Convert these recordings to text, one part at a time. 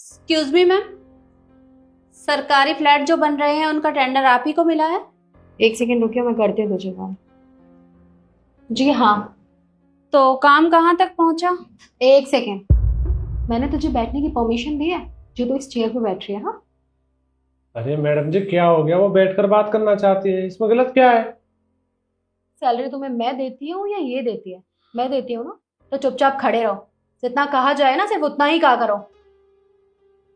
Excuse me ma'am, सरकारी flat जो बन रहे हैं उनका टेंडर आप ही को मिला है? एक सेकेंड रुकिए, मैं करती हूँ तुझे कॉल। जी हाँ। तो काम कहाँ तक पहुंचा? एक सेकेंड, मैंने तुझे बैठने की परमिशन दी है जो तू इस चेयर पे बैठ रही है। हाँ, अरे मैडम जी, क्या हो गया? वो बैठकर बात करना चाहती है, इसमें गलत क्या है? सैलरी तुम्हें मैं देती हूँ या ये देती है? मैं देती हूँ ना, तो चुपचाप खड़े रहो। जितना कहा जाए ना सिर्फ उतना ही कहा करो।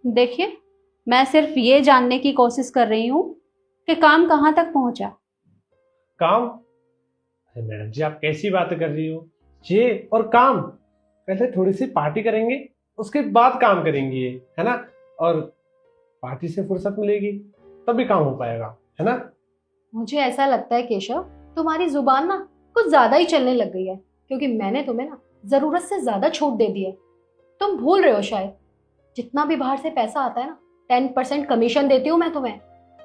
देखिए, मैं सिर्फ ये जानने की कोशिश कर रही हूँ कि काम कहाँ तक पहुंचा। काम? अरे मैडम जी, आप कैसी बातें कर रही हो? ये और काम, पहले थोड़ी सी पार्टी करेंगे, उसके बाद काम करेंगे, ये है ना? और पार्टी से फुर्सत मिलेगी तभी काम हो पाएगा, है ना? मुझे ऐसा लगता है केशव, तुम्हारी जुबान ना कुछ ज्यादा ही चलने लग गई है, क्योंकि मैंने तुम्हें ना जरूरत से ज्यादा छूट दे दी है। तुम भूल रहे हो शायद, जितना भी बाहर से पैसा आता है ना, 10% कमीशन देती हूँ मैं तुम्हें।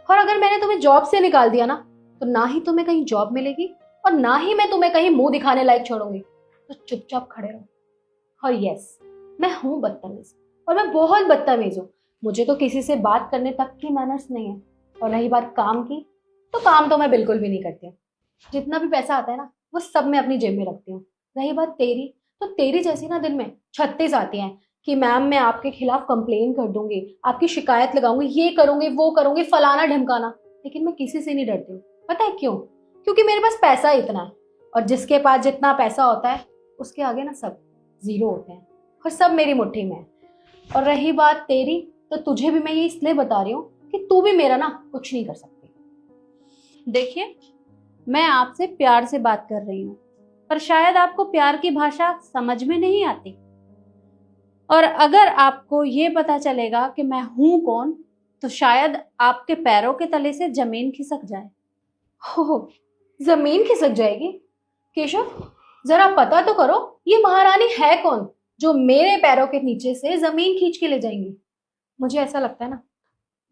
और अगर मैंने तुम्हें जॉब से निकाल दिया ना, तो ना ही तुम्हें कहीं जॉब मिलेगी और ना ही मैं तुम्हें कहीं मुंह दिखाने लायक छोड़ूंगी। तो चुपचाप खड़े रहो। और यस, मैं हूँ बदतमीज, और मैं बहुत बदतमीज हूँ। मुझे तो किसी से बात करने तक की मैनर्स नहीं है। और रही बात काम की, तो काम तो मैं बिल्कुल भी नहीं करती हूँ। जितना भी पैसा आता है ना, वो सब मैं अपनी जेब में रखती हूँ। रही बात तेरी, तो तेरी जैसी ना दिन में 36 आती हैं कि मैम मैं आपके खिलाफ कंप्लेन कर दूंगी, आपकी शिकायत लगाऊंगी, ये करूंगी वो करूंगी, फलाना ढिमकाना। लेकिन मैं किसी से नहीं डरती हूँ। पता है क्यों? क्योंकि मेरे पास पैसा इतना है, और जिसके पास जितना पैसा होता है उसके आगे ना सब जीरो होते हैं, और सब मेरी मुट्ठी में है। और रही बात तेरी, तो तुझे भी मैं ये इसलिए बता रही हूँ कि तू भी मेरा ना कुछ नहीं कर सकती। देखिए, मैं आपसे प्यार से बात कर रही हूँ, पर शायद आपको प्यार की भाषा समझ में नहीं आती। और अगर आपको ये पता चलेगा कि मैं हूं कौन, तो शायद आपके पैरों के तले से जमीन खिसक जाए। हो, जमीन खिसक जाएगी? केशव, जरा पता तो करो, ये महारानी है कौन जो मेरे पैरों के नीचे से जमीन खींच के ले जाएंगी? मुझे ऐसा लगता है ना,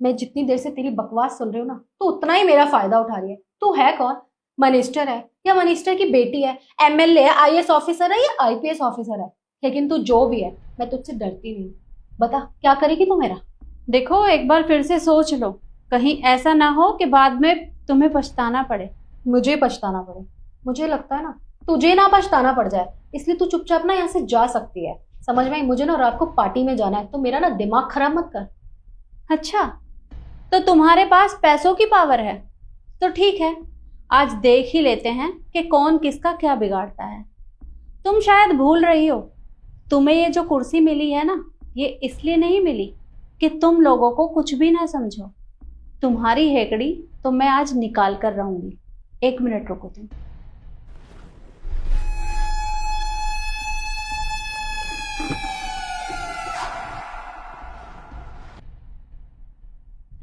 मैं जितनी देर से तेरी बकवास सुन रही हूँ ना, तो उतना ही मेरा फायदा उठा रही है। तू है कौन? मिनिस्टर है या मिनिस्टर की बेटी है, एमएलए है, आईएएस ऑफिसर है या आईपीएस ऑफिसर है? लेकिन तू जो भी है, मैं तुझसे डरती नहीं हूँ। बता, क्या करेगी तू मेरा? देखो, एक बार फिर से सोच लो, कहीं ऐसा ना हो कि बाद में तुम्हें पछताना पड़े। मुझे पछताना पड़े? मुझे लगता है ना तुझे ना पछताना पड़ जाए, इसलिए तू चुपचाप ना यहाँ से जा सकती है। समझ में आई? मुझे ना रात को पार्टी में जाना है, तो मेरा ना दिमाग खराब मत कर। अच्छा, तो तुम्हारे पास पैसों की पावर है, तो ठीक है, आज देख ही लेते हैं कि कौन किसका क्या बिगाड़ता है। तुम शायद भूल रही हो, तुम्हें ये जो कुर्सी मिली है ना, ये इसलिए नहीं मिली कि तुम लोगों को कुछ भी ना समझो। तुम्हारी हेकड़ी तो मैं आज निकाल कर रहूंगी। 1 मिनट रुको तुम।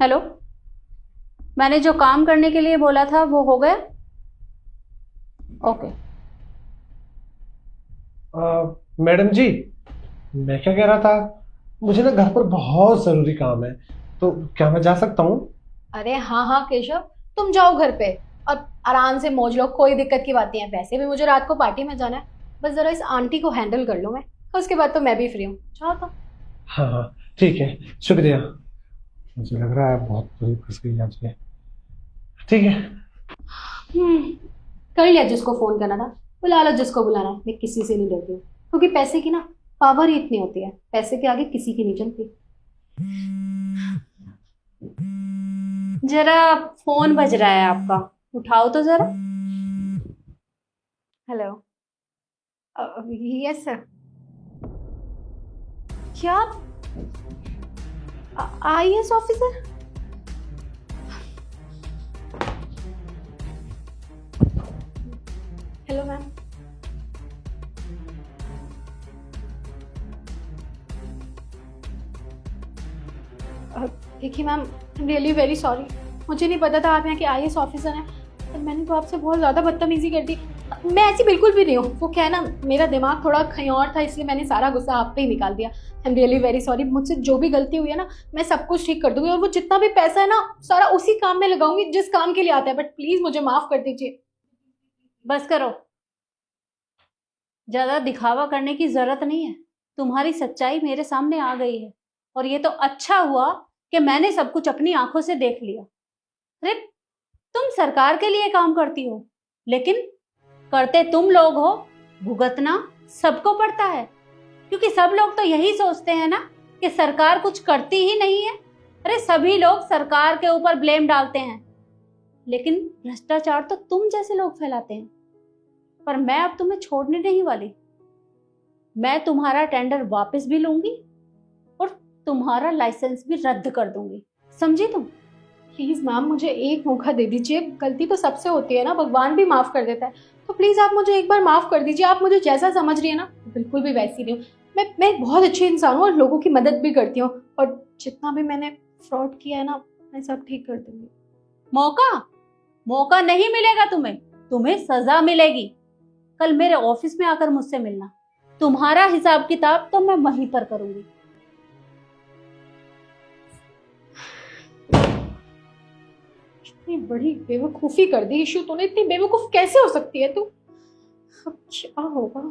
हेलो, मैंने जो काम करने के लिए बोला था वो हो गया? ओके। मैडम जी, मैं क्या कह रहा था, मुझे ना घर पर बहुत जरूरी काम है, तो क्या मैं जा सकता हूँ? अरे हाँ हाँ केशव, तुम जाओ घर पे और आराम से मौज लो, कोई दिक्कत की बात नहीं है। वैसे भी मुझे रात को पार्टी में जाना है, बस जरा इस आंटी को हैंडल कर लूँ मैं, उसके बाद तो मैं भी फ्री हूँ। जाओ तो। हाँ हाँ, ठीक है, शुक्रिया। मुझे लग रहा है बहुत बुरी फंस गई आज ये। ठीक है। कर लिया जिसको फोन करना था, बुला लो जिसको बुलाना है। मैं किसी से नहीं डरती हूँ, क्योंकि पैसे की ना पावर ही इतनी होती है, पैसे के आगे किसी की नहीं चलती। जरा फोन बज रहा है आपका, उठाओ तो जरा। हेलो। Yes sir. क्या? IAS officer? Hello ma'am. देखिए मैम, रियली वेरी सॉरी। मुझे नहीं पता था आप यहाँ के आईएएस ऑफिसर हैं, तो मैंने तो आपसे बहुत ज़्यादा बदतमीजी कर दी। मैं ऐसी बिल्कुल भी नहीं हूँ। वो क्या है ना, मेरा दिमाग थोड़ा कहीं और था, इसलिए मैंने सारा गुस्सा आप पे ही निकाल दिया। I am really very sorry. मुझसे जो भी गलती हुई है ना, मैं सब कुछ ठीक कर दूंगी, और वो जितना भी पैसा है ना, सारा उसी काम में लगाऊंगी जिस काम के लिए आता है। बट प्लीज़ मुझे माफ़ कर दीजिए। बस करो, ज्यादा दिखावा करने की जरूरत नहीं है। तुम्हारी सच्चाई मेरे सामने आ गई है, और ये तो अच्छा हुआ कि मैंने सब कुछ अपनी आंखों से देख लिया। अरे तुम सरकार के लिए काम करती हो, लेकिन करते तुम लोग हो, भुगतना सबको पड़ता है। क्योंकि सब लोग तो यही सोचते हैं ना कि सरकार कुछ करती ही नहीं है। अरे सभी लोग सरकार के ऊपर ब्लेम डालते हैं, लेकिन भ्रष्टाचार तो तुम जैसे लोग फैलाते हैं। पर मैं अब तुम्हें छोड़ने नहीं वाली। मैं तुम्हारा टेंडर वापस भी लूंगी और तुम्हारा लाइसेंस भी रद्द कर दूंगी, समझी तुम? प्लीज मैम मुझे एक मौका दे दीजिए, गलती तो सबसे होती है ना, भगवान भी माफ कर देता है। तो प्लीज आप मुझे एक बार माफ कर दीजिए। आप मुझे जैसा समझ रही है ना, बिल्कुल भी वैसी नहीं हूँ। मैं एक बहुत अच्छी इंसान हूँ और लोगों की मदद भी करती हूँ, और जितना भी मैंने फ्रॉड किया है ना, मैं सब ठीक कर दूंगी। मौका नहीं मिलेगा तुम्हें, तुम्हें सजा मिलेगी। कल मेरे ऑफिस में आकर मुझसे मिलना। तुम्हारा हिसाब किताब तो मैं वहीं पर करूंगी। इतनी बड़ी बेवकूफी कर दी ईशु तूने, इतनी बेवकूफ कैसे हो सकती है तू? अब क्या होगा?